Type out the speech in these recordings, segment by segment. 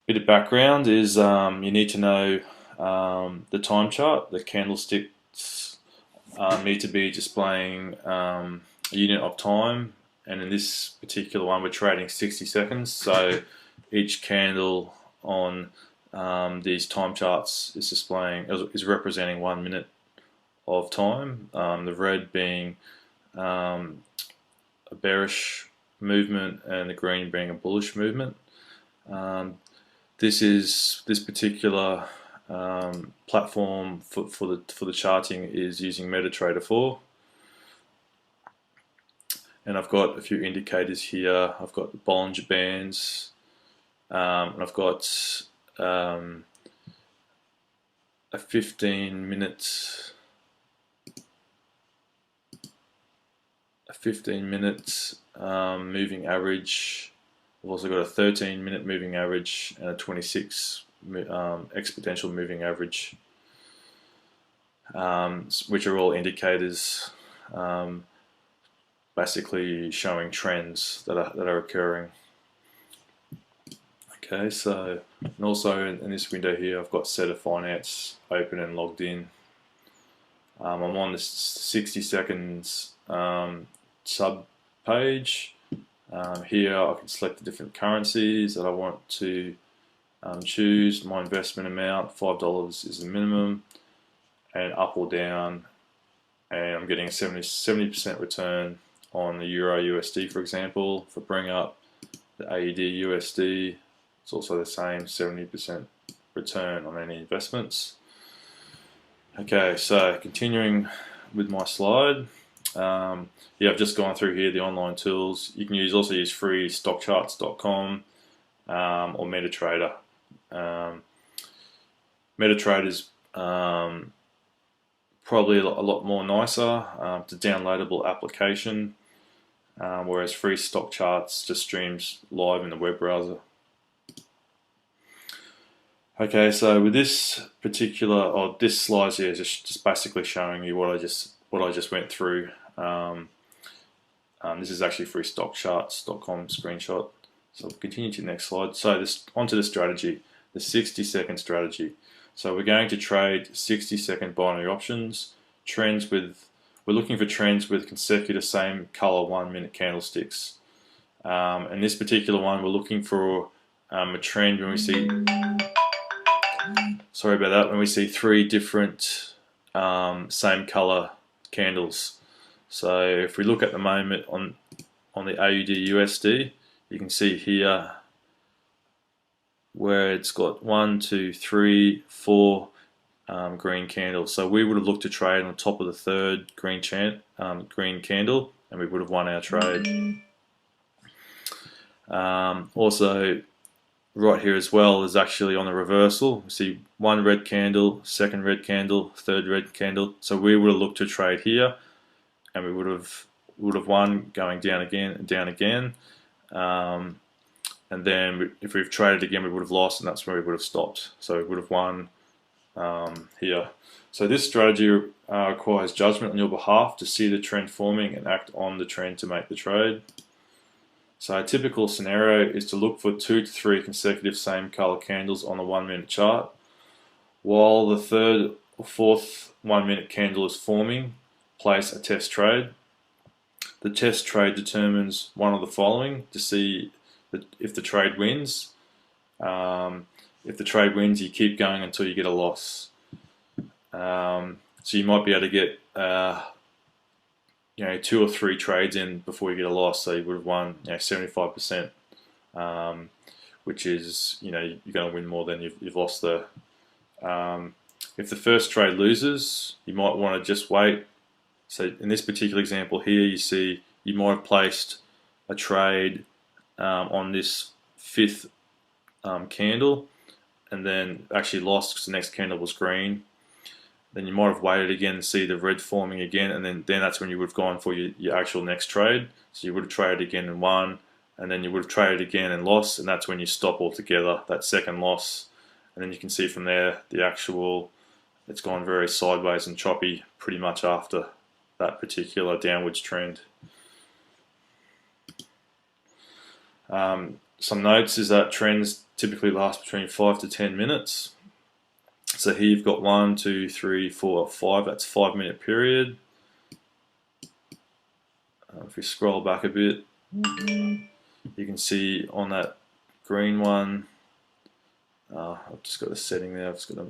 Bit of background is you need to know the time chart. The candlesticks need to be displaying a unit of time, and in this particular one we're trading 60 seconds, so each candle on these time charts is representing 1 minute of time. The red being a bearish movement and the green being a bullish movement. This particular platform for the charting is using MetaTrader 4, and I've got a few indicators here. I've got the Bollinger Bands, and I've got a 15-minute moving average. I've also got a 13-minute moving average and a 26 exponential moving average, which are all indicators basically showing trends that are occurring. Okay, so, and also in this window here I've got Set of Finance open and logged in. I'm on this 60 seconds sub page. Here I can select the different currencies that I want to choose. My investment amount, $5 is the minimum, and up or down, and I'm getting a 70% return on the Euro USD, for example. If I bring up the AUD USD, it's also the same, 70% return on any investments. Okay, so continuing with my slide. Yeah, I've just gone through here the online tools. You can also use free stockcharts.com or MetaTrader. MetaTrader's probably a lot more nicer. It's a downloadable application, whereas free stock charts just streams live in the web browser. Okay, so with this particular, this slide here is just basically showing you what I just went through. This is actually free stockcharts.com screenshot. So we'll continue to the next slide. So onto the strategy, the 60-second strategy. So we're going to trade 60-second binary options. We're looking for trends with consecutive same color 1-minute candlesticks. And this particular one, we're looking for a trend when we see, sorry about that, when we see 3 different same color candles. So if we look at the moment on the AUD USD, you can see here where it's got 1, 2, 3, 4 green candles. So we would have looked to trade on the top of the third green candle, and we would have won our trade. Also, right here as well is actually on the reversal. We see 1 red candle, 2nd red candle, 3rd red candle. So we would have looked to trade here, and we would have won going down again and down again. And then if we've traded again, we would have lost, and that's where we would have stopped. So we would have won here. So this strategy requires judgment on your behalf to see the trend forming and act on the trend to make the trade. So a typical scenario is to look for 2 to 3 consecutive same color candles on the 1-minute chart. While the 3rd or 4th 1-minute candle is forming, place a test trade. The test trade determines one of the following to see if the trade wins. If the trade wins, you keep going until you get a loss. So you might be able to get 2 or 3 trades in before you get a loss, so you would have won 75%, which is you're going to win more than you've lost there. If the first trade loses, you might want to just wait. So in this particular example here, you see you might have placed a trade on this 5th candle, and then actually lost because the next candle was green. Then you might have waited again and see the red forming again, and then that's when you would have gone for your actual next trade. So you would have traded again and won, and then you would have traded again and lost, and that's when you stop altogether, that second loss. And then you can see from there it's gone very sideways and choppy pretty much after that particular downwards trend. Some notes is that trends typically last between 5 to 10 minutes. So here you've got 1, 2, 3, 4, 5. That's 5-minute period. If we scroll back a bit, you can see on that green one, I've just got a setting there. I've just got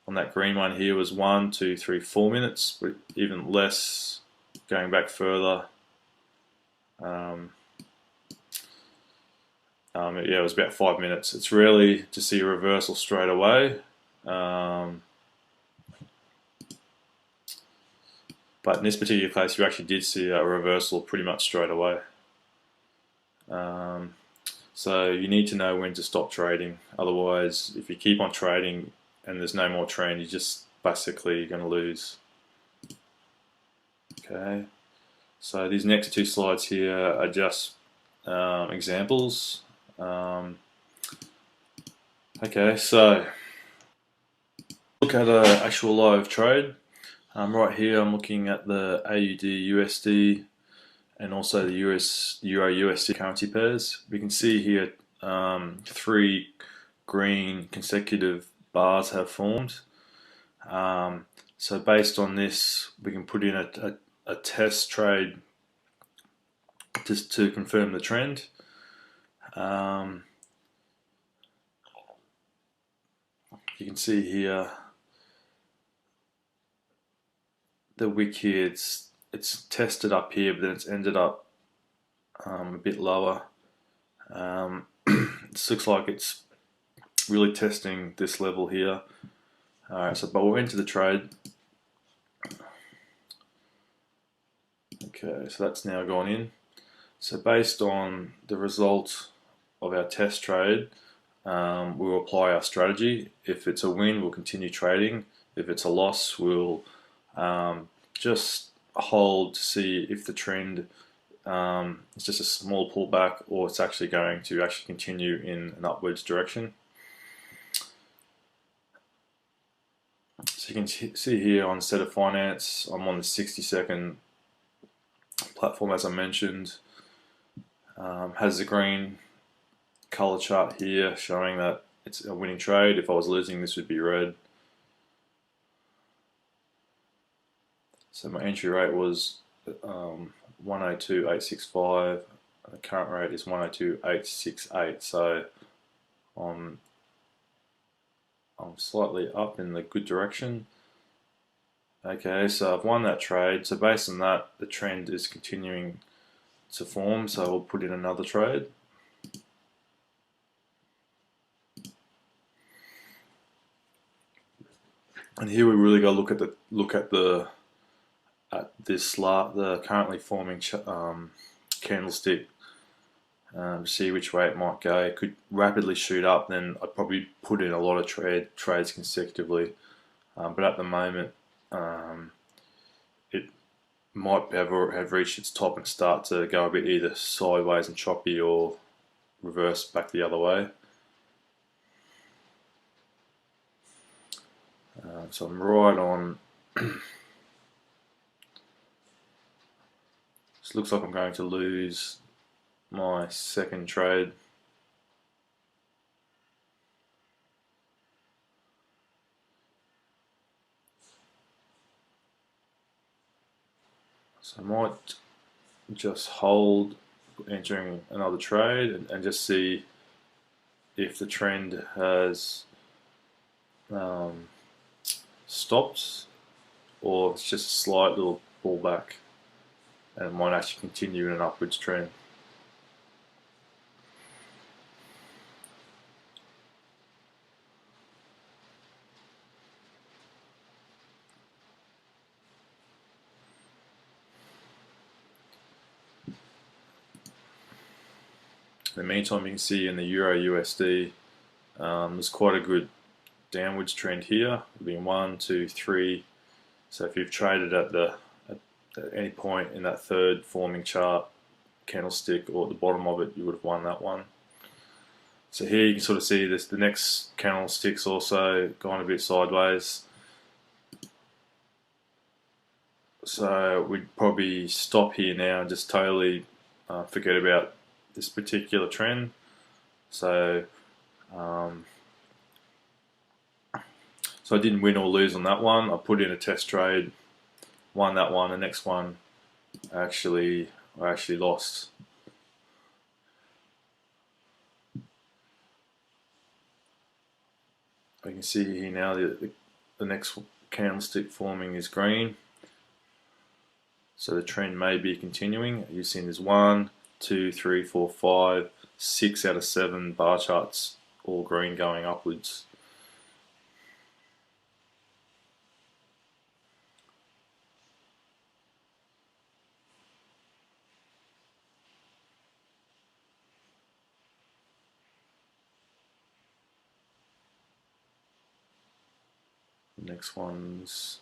on that green one here was 1, 2, 3, 4 minutes, but even less going back further. Yeah, it was about 5 minutes. It's rarely to see a reversal straight away. But in this particular case, you actually did see a reversal pretty much straight away. So you need to know when to stop trading. Otherwise, if you keep on trading and there's no more trend, you just basically going to lose. Okay. So these next two slides here are just examples. Okay, so look at an actual live trade. Right here I'm looking at the AUD USD and also the Euro USD currency pairs. We can see here 3 green consecutive bars have formed. So based on this, we can put in a test trade just to confirm the trend. You can see here the wick here, it's tested up here, but then it's ended up a bit lower. This looks like it's really testing this level here. Alright, so but we'll enter the trade. Okay, so that's now gone in. So based on the result of our test trade, we'll apply our strategy. If it's a win, we'll continue trading. If it's a loss, we'll just hold to see if the trend is just a small pullback or it's actually going to continue in an upwards direction. So you can see here on Set of Finance, I'm on the 60-second platform as I mentioned. Has the green color chart here showing that it's a winning trade. If I was losing, this would be red. So my entry rate was 102.865 and the current rate is 102.868, so I'm slightly up in the good direction. Okay, so I've won that trade. So based on that, the trend is continuing to form, so we'll put in another trade. And here we really got to look at the currently forming candlestick to see which way it might go. It could rapidly shoot up, then I'd probably put in a lot of trades consecutively. But at the moment, it might have reached its top and start to go a bit either sideways and choppy or reverse back the other way. So I'm right on. This looks like I'm going to lose my second trade. So I might just hold entering another trade and just see if the trend has stopped or it's just a slight little pullback and it might actually continue in an upwards trend. In the meantime, you can see in the Euro USD, there's quite a good downwards trend here, being 1, 2, 3. So if you've traded at any point in that third forming chart candlestick or at the bottom of it, you would have won that one. So here you can sort of see this. The next candlestick's also gone a bit sideways. So we'd probably stop here now and just totally forget about this particular trend. So so I didn't win or lose on that one. I put in a test trade, won that one. The next one I actually lost. You can see here now the next candlestick forming is green, so the trend may be continuing. You've seen there's 1, 2, 3, 4, 5, 6 out of 7 bar charts all green going upwards. The next one's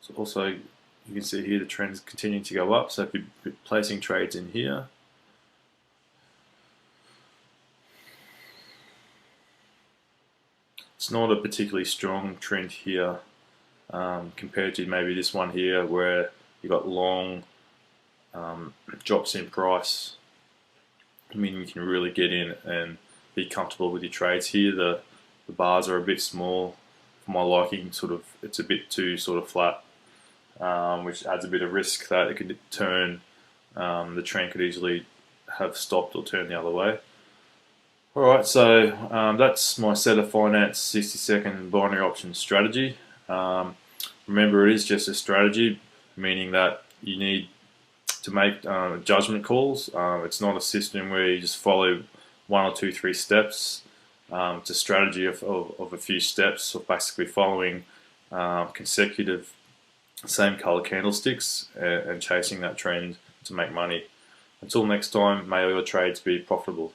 so also you can see here the trend is continuing to go up, so if you're placing trades in here, it's not a particularly strong trend here compared to maybe this one here where you got long drops in price, meaning you can really get in and be comfortable with your trades. Here the bars are a bit small for my liking, it's a bit too sort of flat, which adds a bit of risk that it could turn, the trend could easily have stopped or turned the other way. Alright, so that's my Setter Finance 60-second binary option strategy. Remember, it is just a strategy, meaning that you need to make judgment calls. It's not a system where you just follow 1 or 2, 3 steps. It's a strategy of a few steps, of basically following consecutive same color candlesticks and chasing that trend to make money. Until next time, may all your trades be profitable.